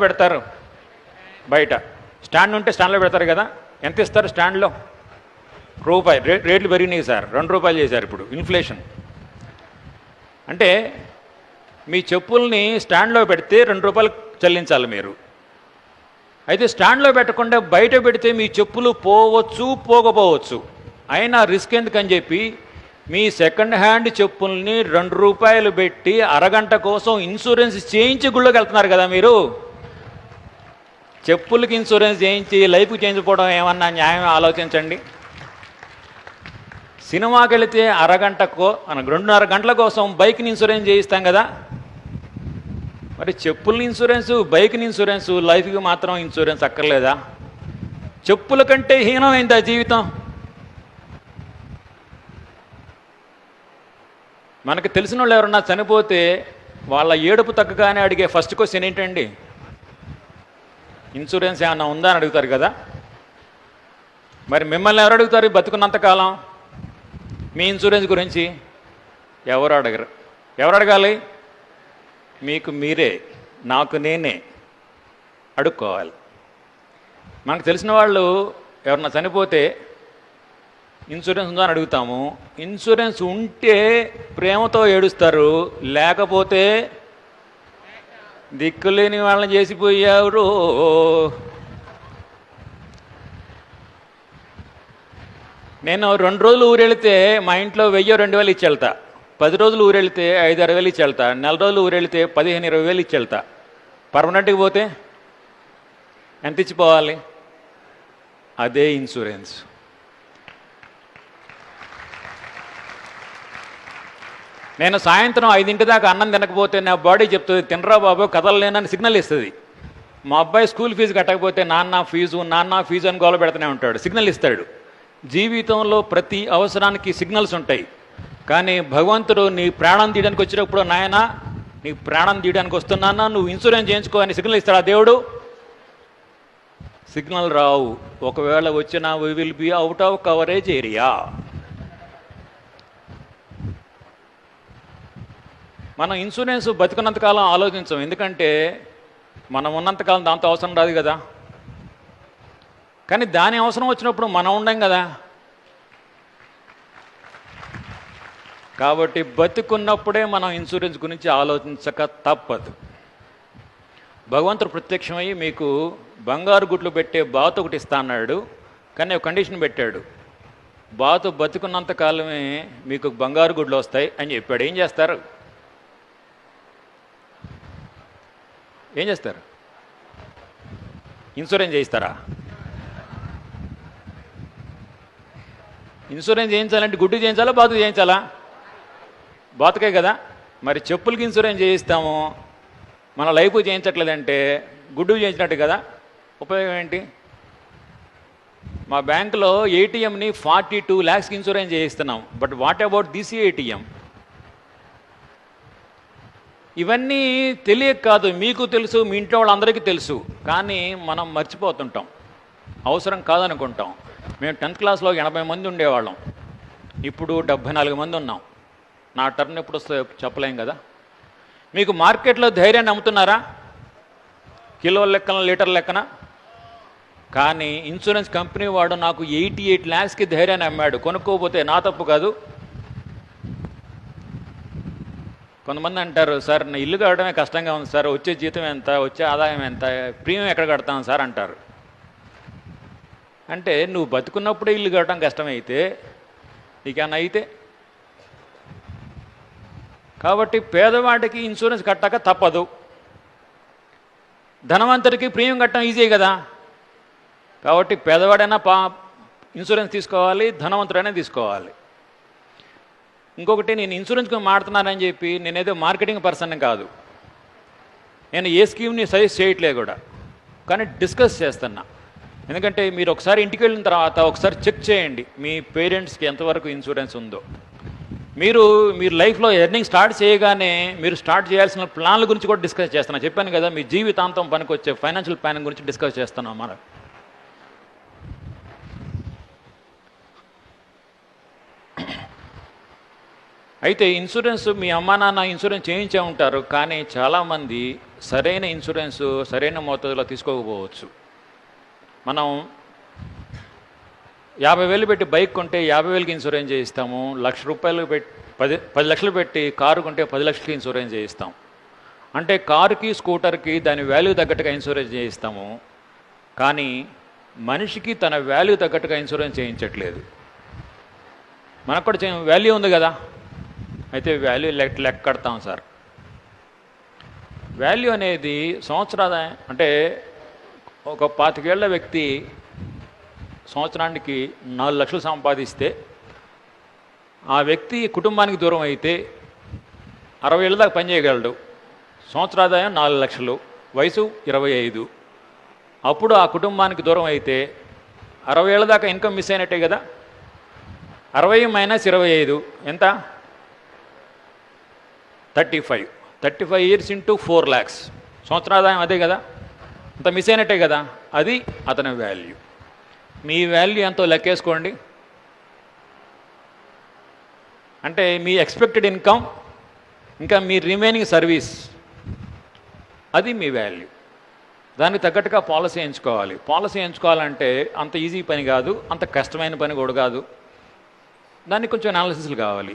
పెడతారు బయట స్టాండ్ ఉంటే స్టాండ్లో పెడతారు కదా. ఎంత ఇస్తారు స్టాండ్లో? రూపాయి. రేట్లు పెరిగినాయి సార్, ₹2 చేశారు ఇప్పుడు, ఇన్ఫ్లేషన్. అంటే మీ చెప్పుల్ని స్టాండ్లో పెడితే ₹2 చెల్లించాలి మీరు. అయితే స్టాండ్లో పెట్టకుండా బయట పెడితే మీ చెప్పులు పోవచ్చు, పోకపోవచ్చు. అయినా రిస్క్ ఎందుకని చెప్పి మీ సెకండ్ హ్యాండ్ చెప్పుల్ని ₹2 పెట్టి అరగంట కోసం ఇన్సూరెన్స్ చేయించి గుళ్ళోకి వెళ్తున్నారు కదా మీరు. చెప్పులకి ఇన్సూరెన్స్ చేయించి లైఫ్కి చేయించుకోవడం ఏమన్నా న్యాయం ఆలోచించండి. సినిమాకి వెళితే అరగంటకో 2.5 గంటల కోసం బైక్ని ఇన్సూరెన్స్ చేయిస్తాం కదా. మరి చెప్పుల్ని ఇన్సూరెన్సు, బైక్ని ఇన్సూరెన్సు, లైఫ్కి మాత్రం ఇన్సూరెన్స్ అక్కర్లేదా? చెప్పుల కంటే హీనమైందా జీవితం? మనకు తెలిసిన వాళ్ళు ఎవరన్నా చనిపోతే వాళ్ళ ఏడుపు తగ్గగానే అడిగే ఫస్ట్ క్వశ్చన్ ఏంటండి? ఇన్సూరెన్స్ ఏమన్నా ఉందా అని అడుగుతారు కదా. మరి మిమ్మల్ని ఎవరు అడుగుతారు బతుకున్నంతకాలం మీ ఇన్సూరెన్స్ గురించి? ఎవరు అడగరు. ఎవరు అడగాలి? మీకు మీరే, నాకు నేనే అడుక్కోవాలి. మనకు తెలిసిన వాళ్ళు ఎవరన్నా చనిపోతే ఇన్సూరెన్స్ ఉందా అని అడుగుతాము. ఇన్సూరెన్స్ ఉంటే ప్రేమతో ఏడుస్తారు, లేకపోతే దిక్కులేని వాళ్ళని చేసిపోయారు. నేను 2 రోజులు ఊరెళ్తే మా ఇంట్లో 1000-2000 ఇచ్చి వెళ్తా. 10 రోజులు ఊరెళ్తే 5-6 ఇచ్చి వెళ్తా. 4 రోజులు ఊరెళ్తే 15-20 ఇచ్చి వెళ్తా. పర్మనెంట్కి పోతే ఎంత ఇచ్చిపోవాలి? అదే ఇన్సూరెన్స్. నేను సాయంత్రం 5 దాకా అన్నం తినకపోతే నా బాడీ చెప్తుంది, తినరా బాబు కదలలేనని సిగ్నల్ ఇస్తుంది. మా అబ్బాయి స్కూల్ ఫీజు కట్టకపోతే నాన్న ఫీజు అని గోల పెడుతూనే ఉంటాడు, సిగ్నల్ ఇస్తాడు. జీవితంలో ప్రతి అవసరానికి సిగ్నల్స్ ఉంటాయి. కానీ భగవంతుడు నీ ప్రాణం తీయడానికి వచ్చినప్పుడు, నాయన నీ ప్రాణం తీయడానికి వస్తున్నానా, నువ్వు ఇన్సూరెన్స్ చేయించుకో అని సిగ్నల్ ఇస్తాడు ఆ దేవుడు. సిగ్నల్ రావు. ఒకవేళ వచ్చినా we will be out of coverage area. మనం ఇన్సూరెన్స్ బతుకున్నంతకాలం ఆలోచించాం, ఎందుకంటే మనం ఉన్నంతకాలం దాంతో అవసరం రాదు కదా. కానీ దాని అవసరం వచ్చినప్పుడు మనం ఉండం కదా. కాబట్టి బతుకున్నప్పుడే మనం ఇన్సూరెన్స్ గురించి ఆలోచించక తప్పదు. భగవంతుడు ప్రత్యక్షమై మీకు బంగారు గుడ్లు పెట్టే బాతు ఒకటి ఇస్తా అన్నాడు. కానీ ఒక కండిషన్ పెట్టాడు, బాతు బతుకున్నంత కాలమే మీకు బంగారు గుడ్లు వస్తాయి అని చెప్పాడు. ఏం చేస్తారు? ఏం చేస్తారు? ఇన్సూరెన్స్ చేయిస్తారా? ఇన్సూరెన్స్ చేయించాలంటే గుడ్డు చేయించాలా, బాతు చేయించాలా? బాతుకే కదా. మరి చెప్పులకి ఇన్సూరెన్స్ చేయిస్తాము, మన లైఫ్ చేయించట్లేదంటే గుడ్డు చేయించినట్టు కదా. ఉపయోగం ఏంటి? మా బ్యాంకులో ఏటీఎంని 42 lakhs ఇన్సూరెన్స్ చేయిస్తున్నాం. But what about this ATM? ఇవన్నీ తెలియక కాదు, మీకు తెలుసు, మీ ఇంట్లో వాళ్ళందరికీ తెలుసు. కానీ మనం మర్చిపోతుంటాం, అవసరం కాదనుకుంటాం. మేము 10th క్లాస్లో 80 మంది ఉండేవాళ్ళం, ఇప్పుడు 74 మంది ఉన్నాం. నా టర్న్ ఎప్పుడు వస్తుందో చెప్పలేం కదా. మీకు మార్కెట్లో ధైర్యాన్ని అమ్ముతున్నారా? కిలోల లెక్కన, లీటర్ లెక్కన. కానీ ఇన్సూరెన్స్ కంపెనీ వాడు నాకు 88 lakhsకి ధైర్యాన్ని అమ్మాడు. కొనుక్కోపోతే నా తప్పు కాదు. కొంతమంది అంటారు, సార్ నా ఇల్లు కట్టడమే కష్టంగా ఉంది సార్, వచ్చే జీతం ఎంత, వచ్చే ఆదాయం ఎంత, ప్రీమియం ఎక్కడ కడతాను సార్ అంటారు. అంటే నువ్వు బతుకున్నప్పుడే ఇల్లు కట్టడం కష్టమైతే నీకేమన్నా అయితే? కాబట్టి పేదవాడికి ఇన్సూరెన్స్ కట్టక తప్పదు. ధనవంతుడికి ప్రీమియం కట్టడం ఈజీ కదా. కాబట్టి పేదవాడైనా ఇన్సూరెన్స్ తీసుకోవాలి, ధనవంతుడైనా తీసుకోవాలి. ఇంకొకటి, నేను ఇన్సూరెన్స్ మాడుతున్నానని చెప్పి నేనేదో మార్కెటింగ్ పర్సన్ కాదు. నేను ఏ స్కీమ్ని సజెస్ట్ చేయట్లేదు కూడా, కానీ డిస్కస్ చేస్తున్నా. ఎందుకంటే మీరు ఒకసారి ఇంటికి వెళ్ళిన తర్వాత ఒకసారి చెక్ చేయండి మీ పేరెంట్స్కి ఎంతవరకు ఇన్సూరెన్స్ ఉందో. మీరు లైఫ్లో ఎర్నింగ్ స్టార్ట్ చేయగానే మీరు స్టార్ట్ చేయాల్సిన ప్లాన్ల గురించి కూడా డిస్కస్ చేస్తున్నా. చెప్పాను కదా, మీ జీవితాంతం పనికొచ్చే ఫైనాన్షియల్ ప్లానింగ్ గురించి డిస్కస్ చేస్తున్నాం మనం. అయితే ఇన్సూరెన్స్ మీ అమ్మా నాన్న ఇన్సూరెన్స్ చేయించే ఉంటారు, కానీ చాలామంది సరైన ఇన్సూరెన్స్ సరైన మోతాదులో తీసుకోకపోవచ్చు. మనం 50,000 పెట్టి బైక్ కొంటే 50,000కి ఇన్సూరెన్స్ చేయిస్తాము. ₹1,00,000 పెట్టి 10 లక్షలు పెట్టి కారు కొంటే 10 లక్షలకి ఇన్సూరెన్స్ చేయిస్తాం. అంటే కారుకి స్కూటర్కి దాని వాల్యూ తగ్గట్టుగా ఇన్సూరెన్స్ చేయిస్తాము, కానీ మనిషికి తన వాల్యూ తగ్గట్టుగా ఇన్సూరెన్స్ చేయించట్లేదు. మనకు కూడా వాల్యూ ఉంది కదా, అయితే వాల్యూ లెక్క కడతాం సార్. వాల్యూ అనేది సంవత్సరాదాయం అంటే ఒక 25 ఏళ్ల వ్యక్తి సంవత్సరానికి 4 లక్షలు సంపాదిస్తే ఆ వ్యక్తి కుటుంబానికి దూరం అయితే 60 ఏళ్ళ దాకా పనిచేయగలడు. సంవత్సరాదాయం 4 లక్షలు, వయసు 25. అప్పుడు ఆ కుటుంబానికి దూరం అయితే 60 ఏళ్ళ దాకా ఇన్కమ్ మిస్ అయినట్టే కదా. 60 - 25 ఎంత? 35 ఇయర్స్ ఇంటూ 4 lakhs. సంవత్సరాదాయం అదే కదా, అంత మిస్ అయినట్టే కదా. అది అతని వాల్యూ. మీ వాల్యూ ఎంతో లెక్కేసుకోండి. అంటే మీ ఎక్స్పెక్టెడ్ ఇన్కమ్ ఇంకా మీ రిమైనింగ్ సర్వీస్, అది మీ వాల్యూ. దానికి తగ్గట్టుగా పాలసీ ఎంచుకోవాలి. పాలసీ ఎంచుకోవాలంటే అంత ఈజీ పని కాదు, అంత కష్టమైన పని కూడా కాదు. దానికి కొంచెం అనాలిసిస్లు కావాలి.